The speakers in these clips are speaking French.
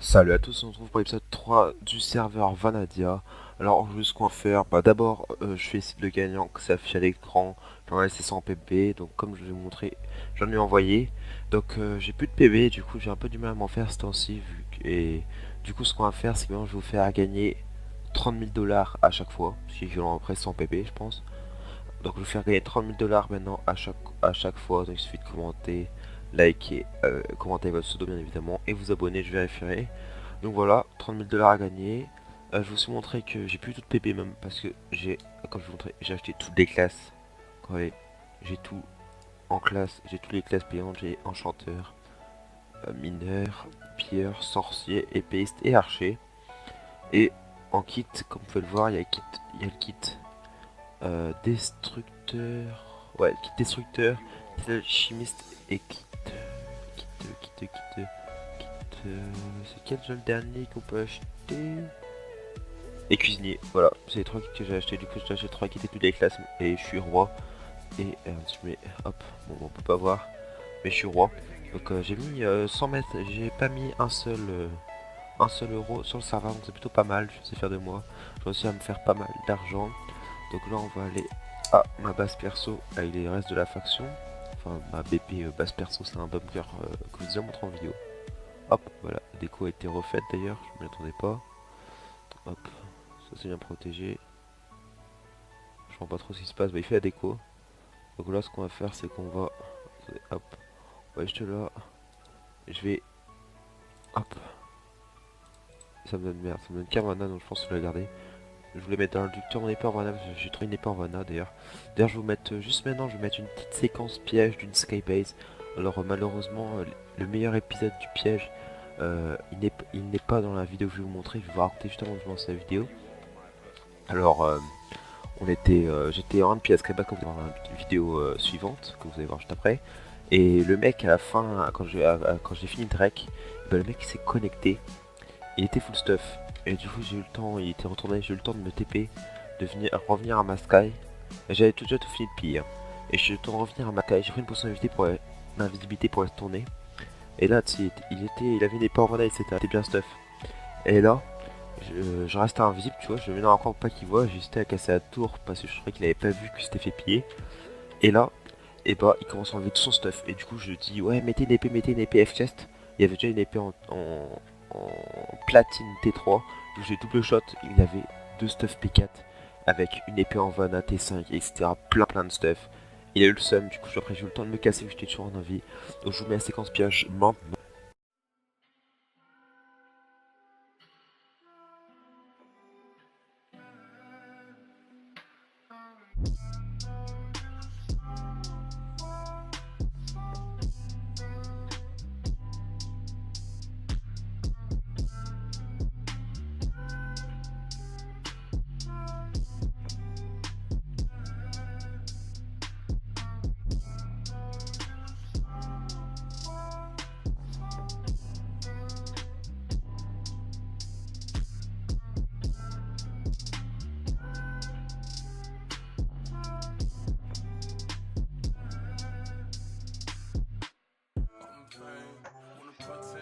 Salut à tous, on se retrouve pour l'épisode 3 du serveur Vanadia. Alors aujourd'hui ce qu'on va faire, d'abord je fais essayer le gagnant que ça affiche à l'écran, j'en ai laissé 100 PB, donc comme je vais vous montrer, j'en ai envoyé. Donc j'ai plus de PB, du coup j'ai un peu du mal à m'en faire ce temps-ci, et du coup ce qu'on va faire c'est que maintenant je vais vous faire gagner 30 000 $ à chaque fois, ce qui est équivalent après 100 PB je pense. Donc je vais vous faire gagner 30 000 $ maintenant à chaque fois, donc il suffit de commenter, liker, commenter votre pseudo bien évidemment, et vous abonner, je vérifierai. Donc voilà, 30 000 $ à gagner. Je vous ai montré que j'ai plus tout de PP même parce que j'ai, comme je vous montrais, j'ai acheté toutes les classes. Vous voyez, j'ai tout en classe, j'ai toutes les classes payantes, j'ai enchanteur, mineur, pilleur, sorcier, épéiste et archer. Et en kit, comme vous pouvez le voir, il y a le kit destructeur, ouais, le kit destructeur, chimiste et c'est quel jeu le dernier qu'on peut acheter? Et cuisinier, voilà, c'est les trois kits que j'ai acheté. Du coup j'ai acheté 3 kits et toutes les classes et je suis roi. Et je mets, hop, bon on peut pas voir, mais je suis roi. Donc j'ai mis 100 mètres, j'ai pas mis un seul euro sur le serveur, donc c'est plutôt pas mal, je sais faire de moi. Je réussis à me faire pas mal d'argent. Donc là on va aller à ma base perso avec les restes de la faction. Enfin ma BP base perso, c'est un bunker que je vous ai montré en vidéo. Hop, voilà, la déco a été refaite d'ailleurs, je m'y attendais pas. Hop, ça c'est bien protégé. Je vois pas trop ce qui se passe, il fait la déco. Donc là ce qu'on va faire c'est qu'on va... Hop, ouais je te là. Je vais... Hop. Ça me donne merde, ça me donne qu'un mana donc je pense que je vais la garder. Je voulais mettre un réducteur en épée en Vana, j'ai trouvé une épée en Vana d'ailleurs. D'ailleurs je vais vous mettre, juste maintenant je vais mettre une petite séquence piège d'une Skybase. Alors malheureusement le meilleur épisode du piège, il n'est pas dans la vidéo que je vais vous montrer, je vais vous raconter juste avant de lancer la vidéo. Alors j'étais en 1 pièce Skybase comme vous allez voir dans la vidéo suivante, que vous allez voir juste après. Et le mec à la fin, quand j'ai fini le trek, le mec s'est connecté, il était full stuff. Et du coup j'ai eu le temps, il était retourné, j'ai eu le temps de me TP, de revenir à ma sky. J'avais déjà tout fini de pire. Et j'ai eu le temps de revenir à ma sky, j'ai pris une potion d'invisibilité pour la tourner. Et là il avait des power etc. C'était bien stuff. Et là, je restais invisible, tu vois, je me mets dans un coin pour pas qu'il voit, j'ai hésité à casser la tour parce que je croyais qu'il avait pas vu que c'était fait piller. Et là, et il commence à enlever tout son stuff. Et du coup je dis ouais mettez une épée F-chest. Il y avait déjà une épée en platine T3. Donc j'ai double shot, il avait deux stuff P4 avec une épée en Vana T5, etc. Plein de stuff. Il a eu le seum, du coup après j'ai eu le temps de me casser vu que j'étais toujours en envie. Donc je vous mets la séquence piège maintenant.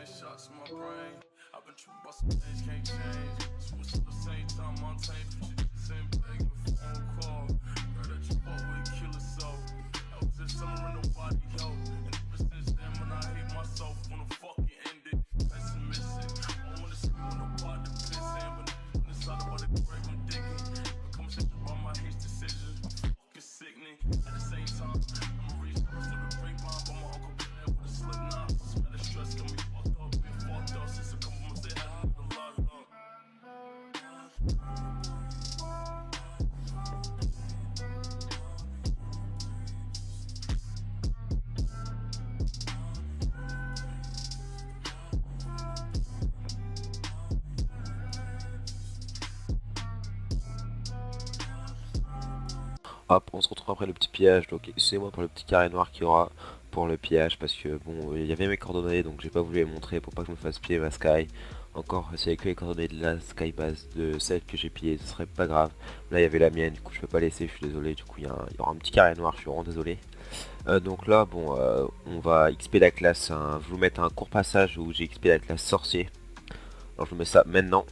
Shots in my brain. I've been tripping about some things can't change. Switch at the same time on tape. Same bag the phone call. Heard that you fought with killer so. That was this summer and nobody yo. And ever since then when I hate myself when the fuck it ended. Pessimistic. I wanna see when nobody pissing. But when it's out about the grave I'm digging. A conversation about my hate decisions. My fuck is sickening. At the same time, I'm a reach for the grapevine. But my uncle been with a slip knot. Spend the stress got me fucked up. Been fucked up since a couple months they had a lot of luck. Hop, on se retrouve après le petit pillage, donc excusez-moi pour le petit carré noir qu'il y aura pour le pillage, parce que bon, il y avait mes coordonnées, donc j'ai pas voulu les montrer pour pas que je me fasse piller ma sky. Encore, s'il y avait que les coordonnées de la sky base de celle que j'ai pillée, ce serait pas grave. Là, il y avait la mienne, du coup je peux pas laisser, je suis désolé, du coup il y aura un petit carré noir, je suis vraiment désolé. Donc là, bon, on va XP la classe, je vais vous mettre un court passage où j'ai XP la classe sorcier. Alors je vous mets ça maintenant.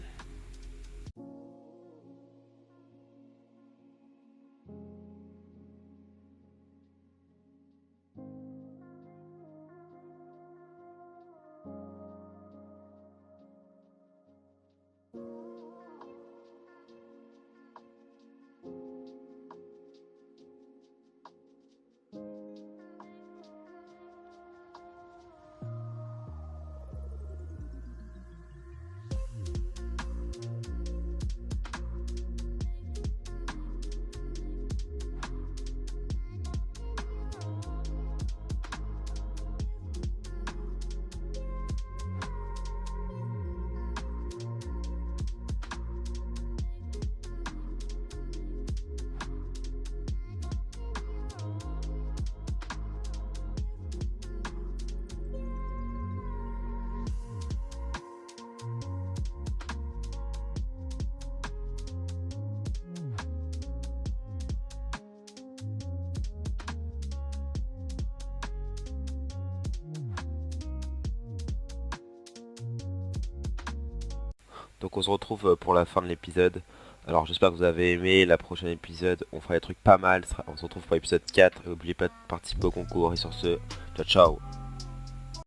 Donc on se retrouve pour la fin de l'épisode. Alors j'espère que vous avez aimé. La prochaine épisode, on fera des trucs pas mal. On se retrouve pour l'épisode 4. Et n'oubliez pas de participer au concours. Et sur ce, ciao ciao.